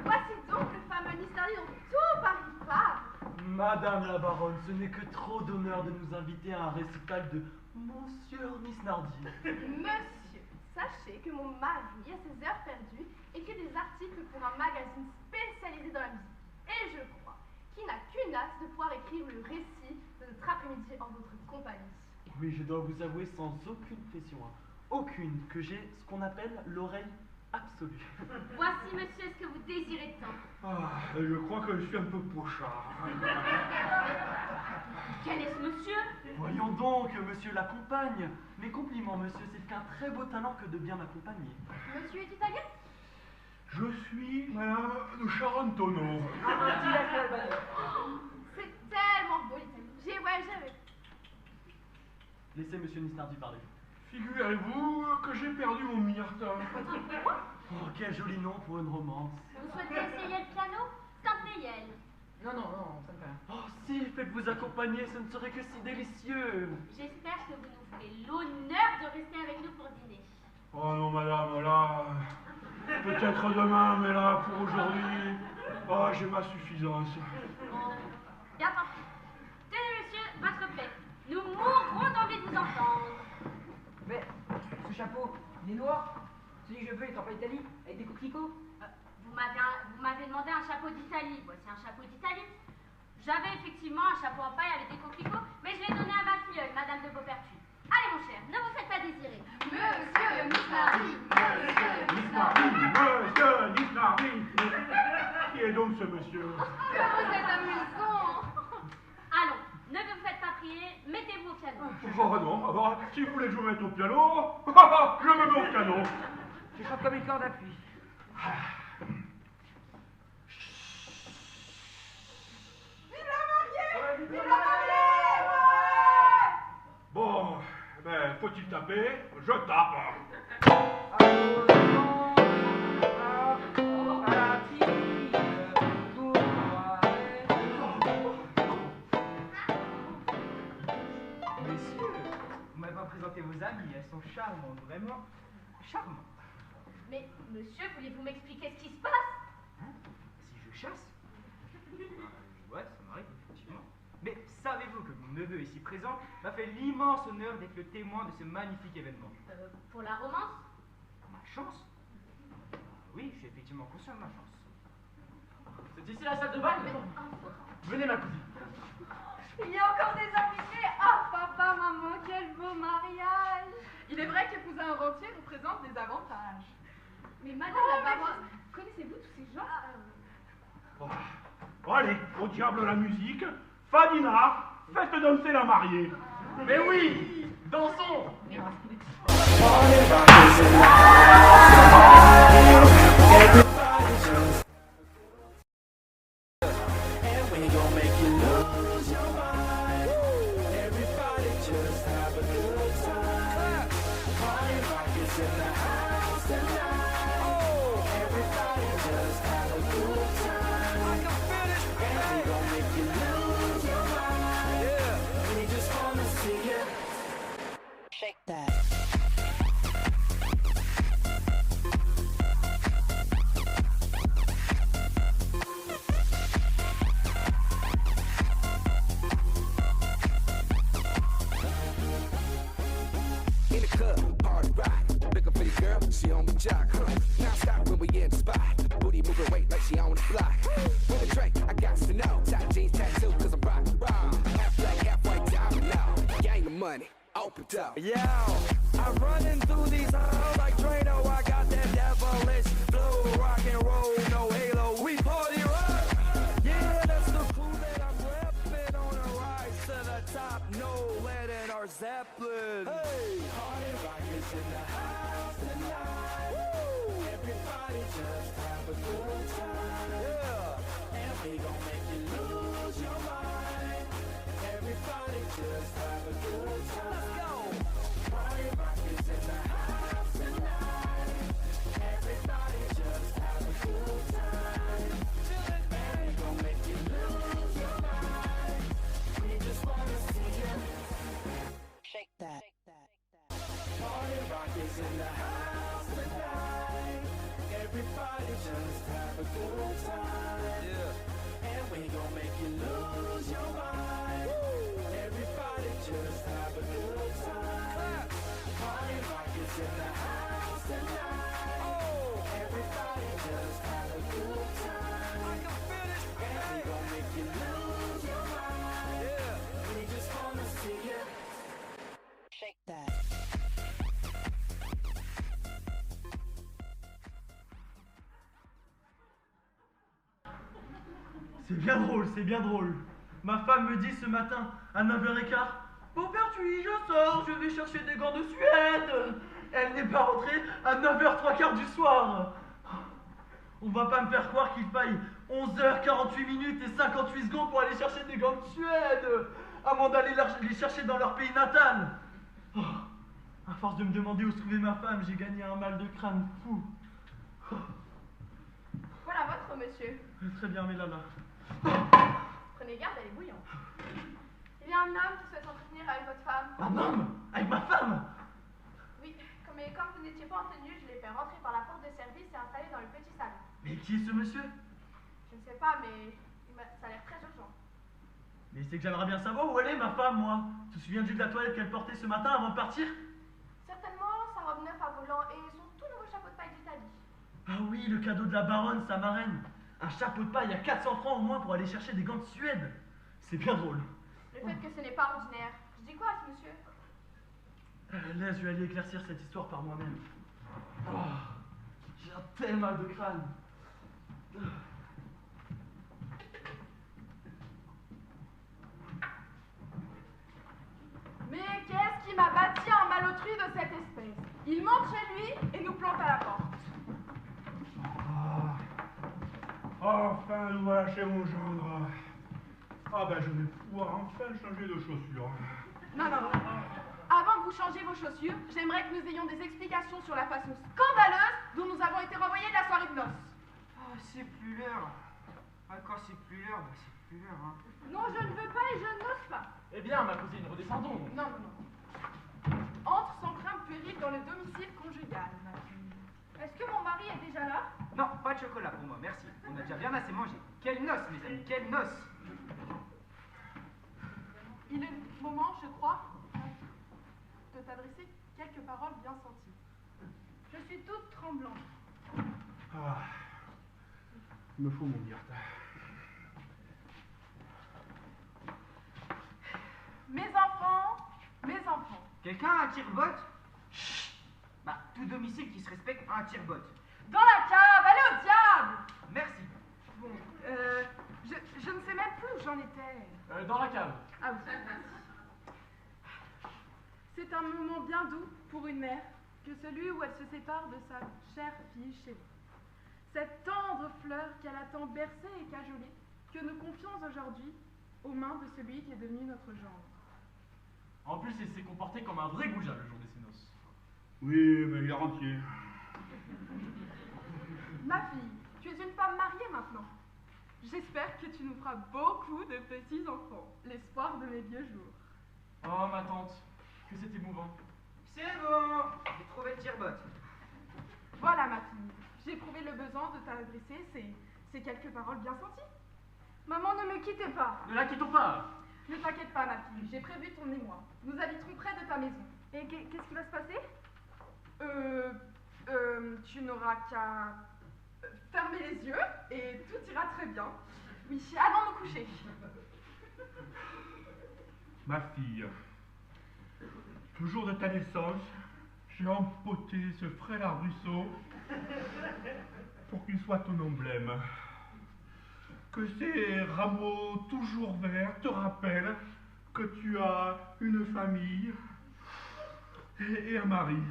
Voici donc le fameux Nisnardi dont tout Paris parle. Madame la baronne, ce n'est que trop d'honneur de nous inviter à un récital de Monsieur Nisnardi. Monsieur, sachez que mon mari a ses heures perdues écrit des articles pour un magazine spécialisé dans la musique. Et je crois qu'il n'a qu'une hâte de pouvoir écrire le récit de notre après-midi en votre compagnie. Oui, je dois vous avouer sans aucune pression, hein, aucune, que j'ai ce qu'on appelle l'oreille absolue. Voici, monsieur, ce que vous désirez tant. Ah, je crois que je suis un peu pochard. Quel est ce monsieur? Voyons donc, monsieur l'accompagne. Mes compliments, monsieur, c'est qu'un très beau talent que de bien m'accompagner. Monsieur est italien? Je suis madame de Charentonneau. C'est tellement beau l'Italie. J'ai voyagé avec. Laissez monsieur Nisnardi parler. Figurez-vous que j'ai perdu mon myrte. Oh, quel joli nom pour une romance. Vous souhaitez essayer le piano? Gabriel. Non, ça ne fait rien. Oh, si, faites-vous accompagner, ce ne serait que si délicieux. J'espère que vous nous ferez l'honneur de rester avec nous pour dîner. Oh non, madame, là, peut-être demain, mais là, pour aujourd'hui, oh, j'ai ma suffisance. Bien tant pis. Tenez, monsieur, votre paix. Nous mourrons d'envie de vous entendre. Mais ce chapeau, il est noir. Celui que je veux, il est en Italie, avec des coquelicots. Vous m'avez demandé un chapeau d'Italie. Voici un chapeau d'Italie. J'avais effectivement un chapeau en paille avec des coquelicots, mais je l'ai donné à ma filleule, Madame de Beaupertuis. Allez, mon cher, ne vous faites pas désirer. Monsieur Nisnardi. Monsieur Nisnardi. Qui est donc ce monsieur? Vous êtes amusant. Allons, ne vous faites pas prier, mettez-vous au piano. Oh non, alors, si vous voulez que je me mette au piano, je me mets au piano. Je chante comme une corde à pluie. Bon, ben, faut-il taper? Je tape. Messieurs, vous m'avez pas présenté vos amies, elles sont charmantes, vraiment charmantes. Mais, monsieur, voulez-vous m'expliquer ce qui se passe? Hein? Si je chasse? Ouais, ça m'arrive, effectivement. Mais savez-vous que mon neveu ici présent m'a fait l'immense honneur d'être le témoin de ce magnifique événement? Pour la romance? Ma chance? Oui, je suis effectivement conscient de ma chance. C'est ici la salle de bal? Venez, ma cousine. Il y a encore des invités. Ah, papa, maman, quel beau mariage. Il est vrai qu'épouser un rentier représente des avantages. Mais madame la baronne, connaissez-vous tous ces gens? Oh, allez, au diable la musique. Fadina, faites danser la mariée. Mais oui, dansons. Shake that. In the club, party rock. Looking for the girl, she on the jock. Now stop when we in the spot. Booty moving weight like she on the block. With a drink, I got to know. Tight jeans tattoo, cause I'm rock, raw. Half black, half white, diamond now. Gang of money, open up. Yeah, I'm running through these halls like Drano. I got that devilish flow, rock and roll, no halo. We party rock. Yeah, that's the crew that I'm repping on a rise to the top. No lead in our Zeppelin. Hey, party rock is in the house tonight. Woo. Everybody just have a good time. Yeah, and we gon' make you lose your mind. Everybody just have a good time. Let's go. Party rock is in the house tonight. Everybody just have a good time. And we gon' make you lose your mind. We just wanna see you Shake that. Party rock is in the house tonight. Everybody just have a good time. Yeah. And we gon' make you lose your mind. Everybody just have a good time. Party rock is in the house tonight. Oh, everybody just have a good time. I can feel it. And we gon' make you lose your mind. Yeah. We just wanna see you Shake that. C'est bien drôle, c'est bien drôle. Ma femme me dit ce matin à 9h15, Bon Pertuis, je sors, je vais chercher des gants de Suède. Elle n'est pas rentrée à 9h03 du soir. On va pas me faire croire qu'il faille 11h48 minutes et 58 secondes pour aller chercher des gants de Suède, à moins d'aller les chercher dans leur pays natal. Oh, à force de me demander où se trouvait ma femme, j'ai gagné un mal de crâne fou. Oh, Voilà votre monsieur. très bien, Mélana. Prenez garde, elle est bouillante. Il y a un homme qui souhaite entretenir avec votre femme. Un homme avec ma femme. Oui, mais comme vous n'étiez pas en tenue, je l'ai fait rentrer par la porte de service et installer dans le petit salon. Mais qui est ce monsieur? Je ne sais pas, mais ça a l'air très urgent. Mais c'est que j'aimerais bien savoir où elle est, ma femme, moi. Tu te souviens-tu de la toilette qu'elle portait ce matin avant de partir? Certainement sa robe neuve à volant et son tout nouveau chapeau de paille d'Italie. Ah oui, le cadeau de la baronne, sa marraine. Un chapeau de paille à 400 francs au moins pour aller chercher des gants de Suède. C'est bien drôle. Le fait que ce n'est pas ordinaire. Je dis quoi à ce monsieur? Laisse, je vais aller éclaircir cette histoire par moi-même. Oh, j'ai un tel mal de crâne. Mais qu'est-ce qui m'a bâti un malotru de cette espèce? Il monte chez lui et nous plante à la porte. Enfin, nous voilà chez mon gendre. Ah ben, je vais pouvoir enfin changer de chaussures. Non. Avant que vous changiez vos chaussures, j'aimerais que nous ayons des explications sur la façon scandaleuse dont nous avons été renvoyés de la soirée de noces. Oh, c'est plus l'heure. Ah, quand c'est plus l'heure, bah c'est plus l'heure, hein. Non, je ne veux pas et je n'ose pas. Eh bien, ma cousine, redescendons. Non. Entre sans crainte péril dans le domicile conjugal, ma fille. Est-ce que mon mari est déjà là? Non, pas de chocolat pour moi, merci. On a déjà bien assez mangé. Quelle noce, mes amis, quelle noce. Il est moment, je crois, de t'adresser quelques paroles bien senties. Je suis toute tremblante. Ah. Il me faut mon myrte. Mes enfants, Quelqu'un a un tire-botte? Chut. Bah, tout domicile qui se respecte a un tire-botte. dans la cave, allez au diable! Merci. Bon, je ne sais même plus où j'en étais. Dans la cave. Ah oui. C'est un moment bien doux pour une mère que celui où elle se sépare de sa chère fille chez vous. Cette tendre fleur qu'elle a tant bercée et cajolée que nous confions aujourd'hui aux mains de celui qui est devenu notre gendre. En plus, il s'est comporté comme un vrai goujat le jour de ses noces. Oui, mais il est rentier. Ma fille, tu es une femme mariée maintenant. J'espère que tu nous feras beaucoup de petits-enfants, l'espoir de mes vieux jours. Oh, ma tante, que c'est émouvant. C'est bon. J'ai trouvé le tire-botte. Voilà ma fille, j'ai éprouvé le besoin de t'adresser ces quelques paroles bien senties. Maman, ne me quittez pas. Ne la quittons pas. Ne t'inquiète pas ma fille, j'ai prévu ton émoi. Nous habiterons près de ta maison. Et qu'est-ce qui va se passer? Tu n'auras qu'à fermer les yeux et tout ira très bien. Oui, allons nous coucher. Ma fille, le jour de ta naissance, j'ai empoté ce frêle arbrisseau pour qu'il soit ton emblème. Que ces rameaux toujours verts te rappellent que tu as une famille et un mari.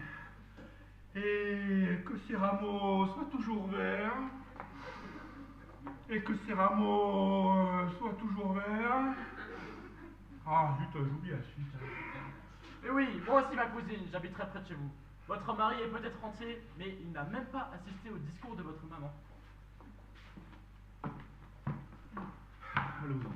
Et que ces rameaux soient toujours verts. Et que ces rameaux soient toujours verts. Ah, zut, j'oublie la suite. Mais oui, moi aussi, ma cousine, j'habiterai près de chez vous. Votre mari est peut-être rentier, mais il n'a même pas assisté au discours de votre maman. Allons-y.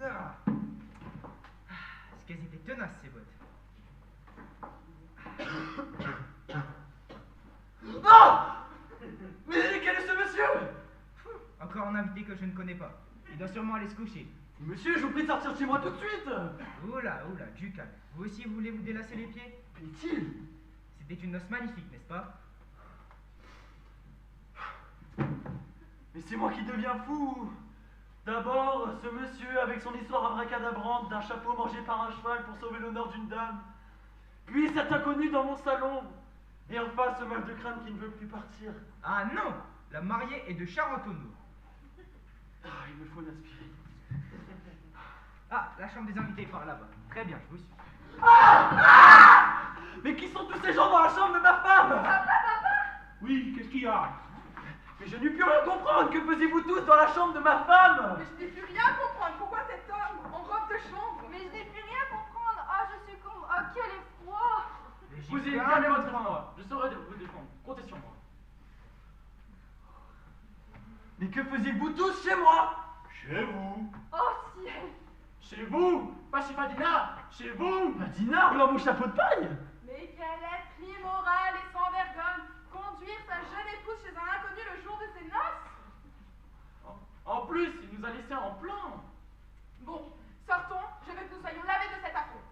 Ah. Est-ce qu'elles étaient tenaces, ces bottes? Ah! Mais quel est ce monsieur? Encore un invité que je ne connais pas. Il doit sûrement aller se coucher. Monsieur, je vous prie de sortir de chez moi tout de suite. Oula, du calme. Vous aussi, vous voulez vous délasser les pieds? Plaît-il? C'était une noce magnifique, n'est-ce pas? Mais c'est moi qui deviens fou. D'abord, ce monsieur avec son histoire abracadabrante d'un chapeau mangé par un cheval pour sauver l'honneur d'une dame. Puis cet inconnu dans mon salon. Et enfin, ce mal de crâne qui ne veut plus partir. Ah non! La mariée est de Charentonneau. Ah, il me faut l'aspirer. Ah, la chambre des invités est par là-bas. Très bien, je vous suis. Mais qui sont tous ces gens dans la chambre de ma femme? Oui, qu'est-ce qu'il y a? Mais je n'ai plus rien comprendre. Que faisiez-vous tous dans la chambre de ma femme? Mais je n'ai plus rien comprendre. Pourquoi cet homme en robe de chambre? Mais je n'ai plus rien comprendre. Ah, je succombe. Ah, quel effroi. Cousine, calmez votre moi. Je saurai vous défendre. Comptez sur moi. Mais que faisiez-vous tous chez moi? Chez vous. Oh, ciel. Chez vous? Pas chez Fadina. Chez vous? Fadina, roulant mon chapeau de paille. Mais quel être immoral et sans vergogne! Conduire sa jeune épouse chez un inconnu le jour de ses noces! En plus, il nous a laissé en plan. Bon, sortons, je veux que nous soyons lavés de cet affront.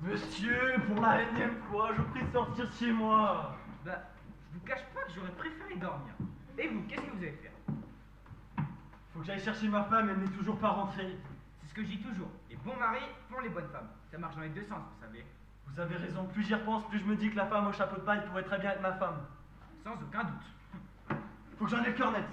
Monsieur, pour la énième fois, je prie de sortir de chez moi. Bah, je vous cache pas que j'aurais préféré dormir. Et vous, qu'est-ce que vous allez faire? Faut que j'aille chercher ma femme, elle n'est toujours pas rentrée. C'est ce que je dis toujours. Les bons maris font les bonnes femmes. Ça marche dans les deux sens, vous savez. Vous avez raison, plus j'y repense, plus je me dis que la femme au chapeau de paille pourrait très bien être ma femme. Sans aucun doute. Faut que j'en ai le cœur net.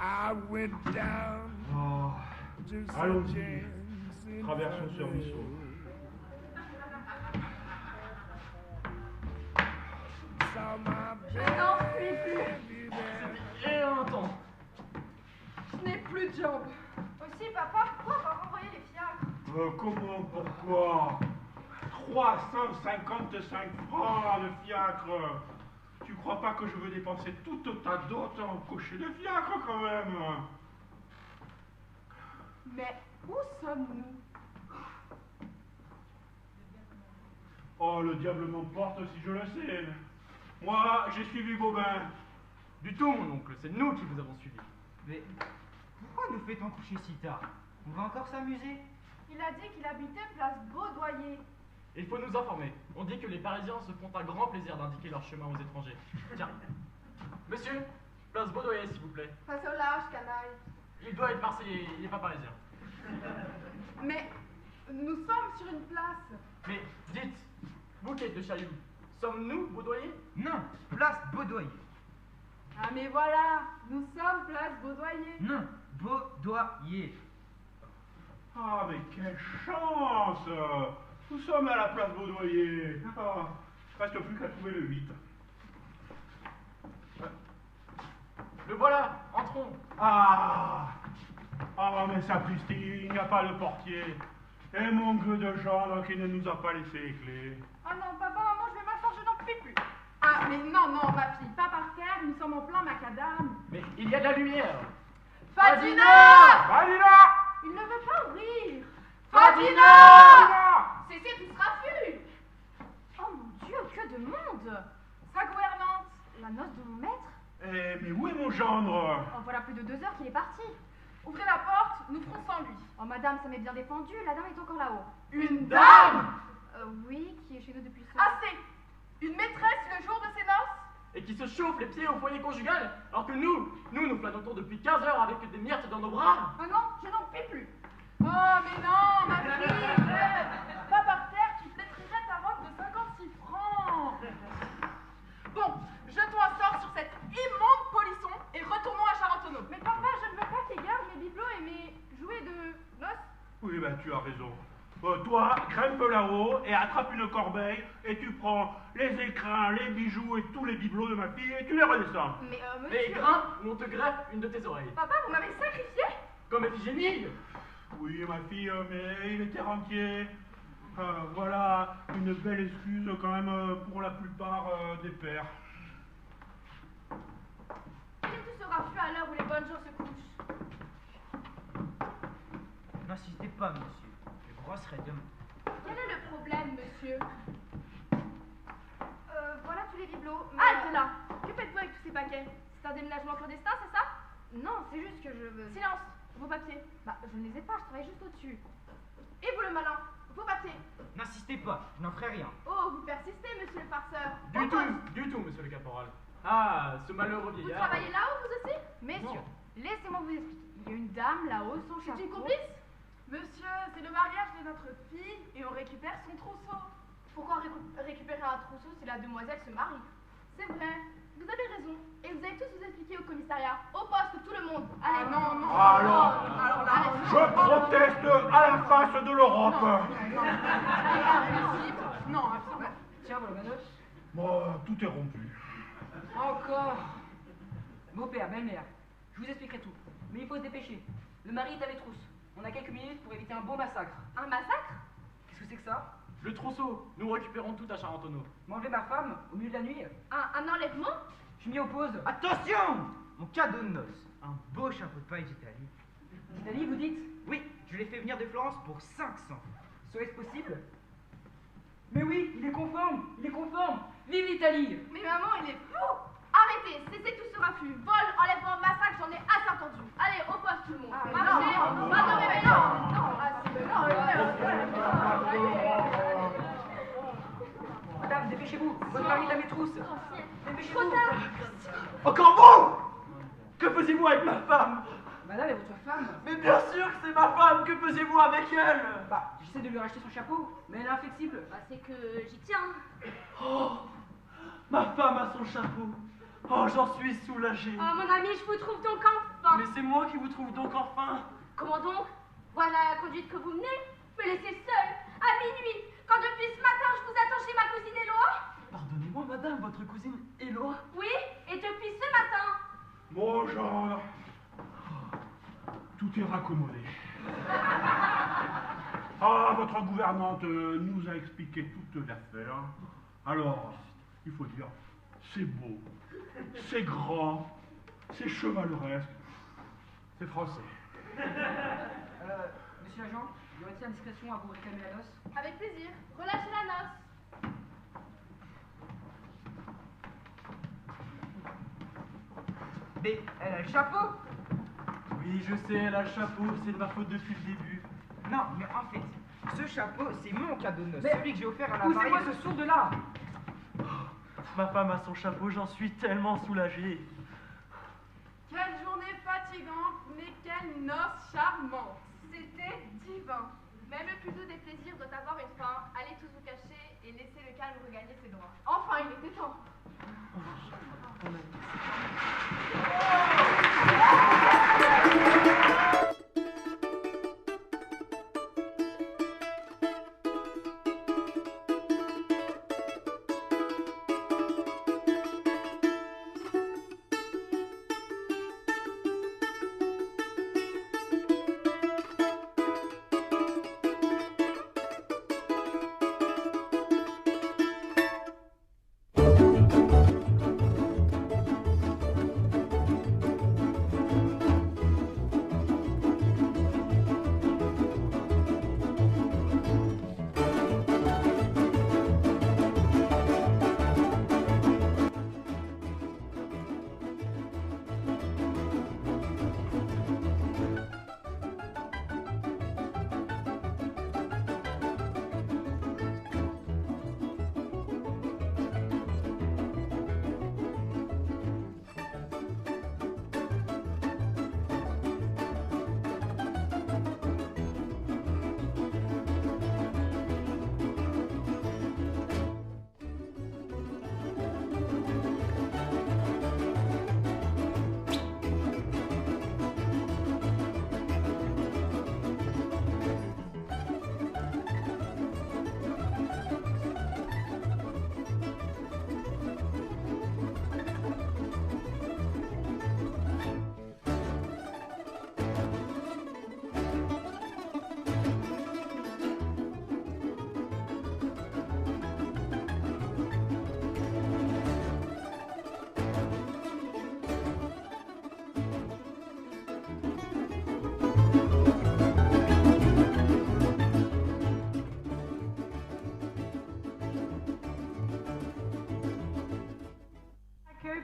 I went down Oh, just a allons-y. chance in Traversons ce ruisseau. saw my Je n'en puis plus. baby there. Et un temps. Je n'ai plus de jambes. Aussi, papa, pourquoi on va renvoyer les fiacres? Comment, pourquoi 355 francs de fiacre. Tu crois pas que je veux dépenser toute ta dot en cocher de fiacre quand même? Mais où sommes-nous? Oh, le diable m'emporte si je le sais. Moi, j'ai suivi Bobin. Du tout, mon oncle, c'est nous qui vous avons suivis. Mais pourquoi nous fait-on coucher si tard? On va encore s'amuser? Il a dit qu'il habitait place Baudoyer. Il faut nous informer. On dit que les Parisiens se font un grand plaisir d'indiquer leur chemin aux étrangers. Tiens. Monsieur, place Baudoyer, s'il vous plaît. Passe au large, canaille. Il doit être marseillais, il n'est pas parisien. Mais nous sommes sur une place. Mais dites, vous qui êtes de Chaillou, sommes-nous Baudoyer? Non, place Baudoyer. Ah mais voilà, nous sommes place Baudoyer. Non, Baudoyer. Ah, mais quelle chance! Nous sommes à la place Baudoyer. Ah, reste plus qu'à trouver le 8. Le voilà, entrons. Ah! Ah, mais sapristi, il n'y a pas de portier. Et mon gueux de gendre qui ne nous a pas laissé les clés. Ah non, papa, maman, je vais m'asseoir, je n'en puis plus. Ah mais non, non, ma fille, pas par terre, nous sommes en plein macadam. Mais il y a de la lumière. Fadina! Valina! Il ne veut pas ouvrir. Fadina! Cessez tout ce raffut. Oh mon Dieu, que de monde! Sa gouvernante. La noce de mon maître? Eh, mais où est mon gendre? Oh, voilà plus de 2 heures qu'il est parti. Ouvrez la porte, nous ferons sans lui. Oh madame, ça m'est bien défendu, la dame est encore là-haut. Une dame? Oui, qui est chez nous depuis ce... Assez. Une maîtresse le jour de ses noces? Et qui se chauffe les pieds au foyer conjugal, alors que nous flânons depuis 15 heures avec des myrtes dans nos bras. Ah non, je n'en puis plus. Oh mais non, ma fille, pas par terre, tu flétrirais ta robe de 56 francs. Bon, jetons un sort sur cet immonde polisson et retournons à Charentonneau. Mais papa, je ne veux pas qu'il garde mes bibelots et mes jouets de noces. Oui, ben tu as raison. Toi, grimpe là-haut et attrape une corbeille et tu prends les écrins, les bijoux et tous les bibelots de ma fille et tu les redescends. Mais Et monsieur... grimpe ou on te greffe une de tes oreilles. Papa, vous m'avez sacrifié? Comme Iphigénie. Oui, ma fille, mais il était rentier. Voilà une belle excuse quand même pour la plupart des pères. Qu'est-ce que tu seras fait à l'heure où les bonnes gens se couchent? N'insistez pas, monsieur. Je brosserai demain. Quel est le problème, monsieur? Voilà tous les bibelots. mais- Halte là! Que faites-vous avec tous ces paquets? C'est un déménagement clandestin, c'est ça? Non, c'est juste que je veux... Silence! Vos papiers. Bah, je ne les ai pas, je travaille juste au-dessus. Et vous le malin? Vos papiers. N'insistez pas, je n'en ferai rien. Oh, vous persistez, monsieur le farceur. Du Au poste. tout, monsieur le caporal. Ah, ce malheureux Vous vieillard. travaillez là-haut, vous aussi? Messieurs, laissez-moi vous expliquer. Il y a une dame là-haut, son chapeau... C'est une complice? Monsieur, c'est le mariage de notre fille et on récupère son trousseau. Pourquoi récupérer un trousseau si la demoiselle se marie? C'est vrai, vous avez raison. Et vous allez tous vous expliquer au commissariat, au poste, tout le monde. Allez, non. Alors, Alors là, je proteste à la face de l'Europe. Non, Tiens, voilà ma note. Bon, tout est rompu. Encore. Beau-père, belle-mère, je vous expliquerai tout. Mais il faut se dépêcher. Le mari est à mes trousses. On a quelques minutes pour éviter un beau massacre. un massacre? Qu'est-ce que c'est que ça? Le trousseau, nous récupérons tout à Charentonneau. M'enlever ma femme au milieu de la nuit? Un enlèvement? Je m'y oppose. Attention! Mon cadeau de noces. Un beau chapeau de paille d'Italie. D'Italie, vous dites? Oui, je l'ai fait venir de Florence pour 500. Serait-ce possible? Mais oui, il est conforme. Vive l'Italie! Mais maman, il est fou! Arrêtez, cessez tout ce raffut. Vol, enlèvement, massacre, j'en ai assez entendu. Allez, au poste tout le monde. Marchez! Madame, dépêchez-vous. Votre mari est à mes trousses. Dépêchez-vous. Encore vous! Que faisiez-vous avec ma femme? Madame est votre femme? Mais bien sûr que c'est ma femme! Que faisiez-vous avec elle? Bah, j'essaie de lui racheter son chapeau, mais elle est inflexible. Bah, c'est que j'y tiens. Oh! Ma femme a son chapeau. Oh, j'en suis soulagé. Oh, mon ami, je vous trouve donc enfin. Mais c'est moi qui vous trouve donc enfin. Comment donc? Voilà la conduite que vous menez? Me laisser seule, à minuit, quand depuis ce matin je vous attends chez ma cousine Éloi? Pardonnez-moi, madame, votre cousine Éloi? Oui, et depuis ce matin. Mon genre, tout est raccommodé. Ah, votre gouvernante nous a expliqué toute l'affaire. Alors, il faut dire, c'est beau, c'est grand, c'est chevaleresque, c'est français. Monsieur l'agent, y aurait-il indiscrétion à vous réclamer la noce? Avec plaisir. Relâchez la noce. Mais elle a le chapeau. Oui, je sais, elle a le chapeau, c'est de ma faute depuis le début. Non, mais en fait, ce chapeau, c'est mon cadeau de noces. Mais Celui que j'ai offert à la poussez-moi mariée. ce sourd de là. Ma femme a son chapeau, j'en suis tellement soulagé. Quelle journée fatigante, mais quelle noce charmante. C'était divin. Même le plus doux des plaisirs doit avoir une fin. Allez tous vous cacher et laissez le calme regagner ses droits. Enfin, il était temps.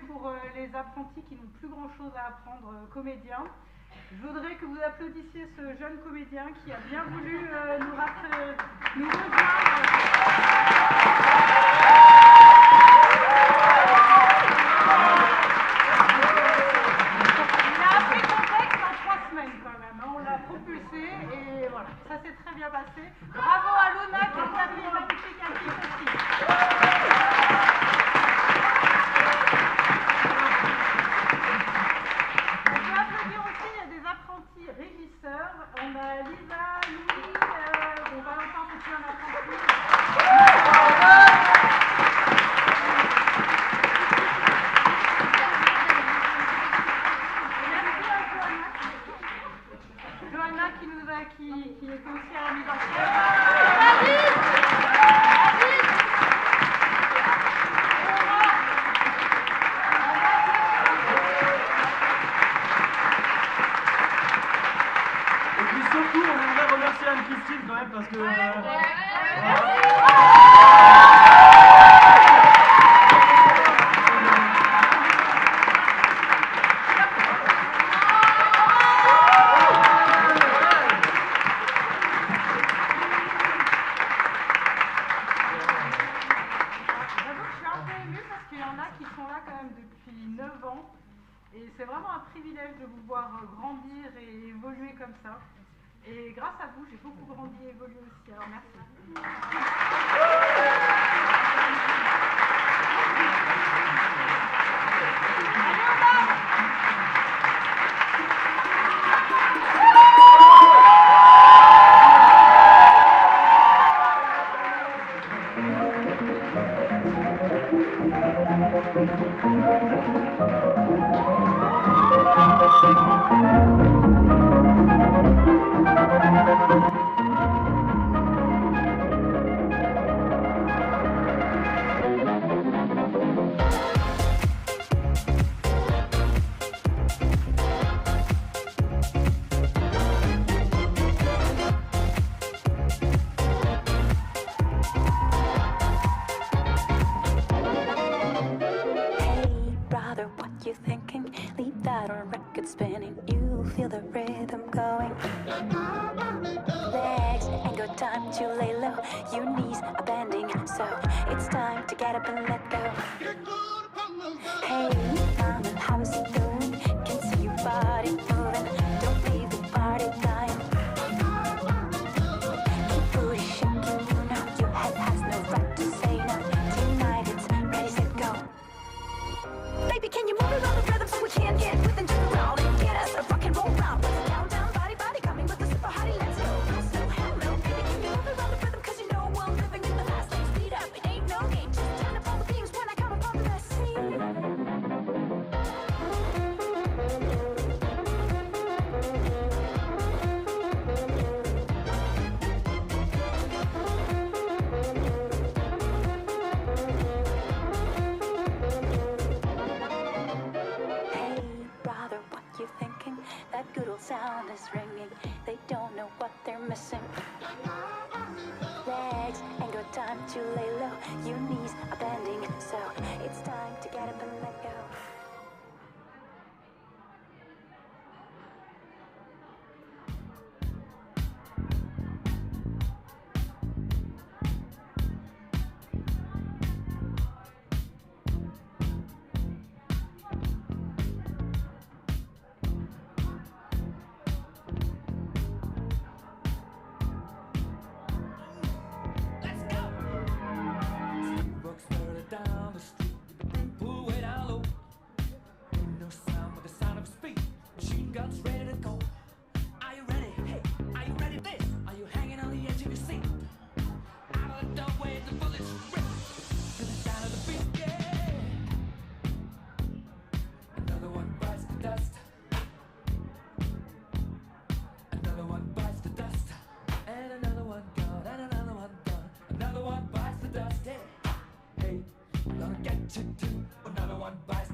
Pour les apprentis qui n'ont plus grand chose à apprendre comédiens. Je voudrais que vous applaudissiez ce jeune comédien qui a bien voulu nous rejoindre. Il a appris son texte en 3 semaines quand même, hein. On l'a propulsé et voilà, ça s'est très bien passé. Bravo à Luna qui a fait une magnifique affiche aussi. Régisseurs, on a Lisa, Louis, on va entendre aussi un apprenti. Johanna qui est aussi à la mise en scène. Surtout, on aimerait remercier Anne-Christine quand même parce que... J'avoue que je suis un peu émue parce qu'il y en a qui sont là quand même depuis 9 ans et c'est vraiment un privilège de vous voir grandir et évoluer comme ça. Et grâce à vous, j'ai beaucoup grandi et évolué aussi, alors merci. spinning, you feel the rhythm going. Legs ain't got time to lay low, your knees are bending, so it's time to get up and let go. Hey, mama, how's it going? Can see your body moving, don't leave the party dying. Keep booty shaking, you know your head has no right to say no. Tonight it's ready, set, go. Baby, can you move around the rhythm so we can get with and turn around and get us a rock and roll round? Down, down, body, body, coming with the super hottie, let's go. So hello, baby, can you move around the rhythm? Cause you know I'm living in the fast lane, speed up, it ain't no game. Just turn up all the beams when I come upon the best scene. Hey, brother, what you thinking? That good old sound is ringing. They don't know what they're missing. Legs ain't got time to lay low. Your knees are bending, so it's time to get up and let go. Walks further down the street, pull way down low. Ain't no sound but the sound of speed. Machine guns ready to go. Are you ready? Hey, are you ready? This? Are you hanging on the edge of your seat? Out of the doorway, the bullets rip to the sound of the beat. Yeah. Another one bites the dust. Another one bites the dust. And another one gone. And another one gone. Another one bites the dust. Yeah. Hey, gonna get you too. Another one bites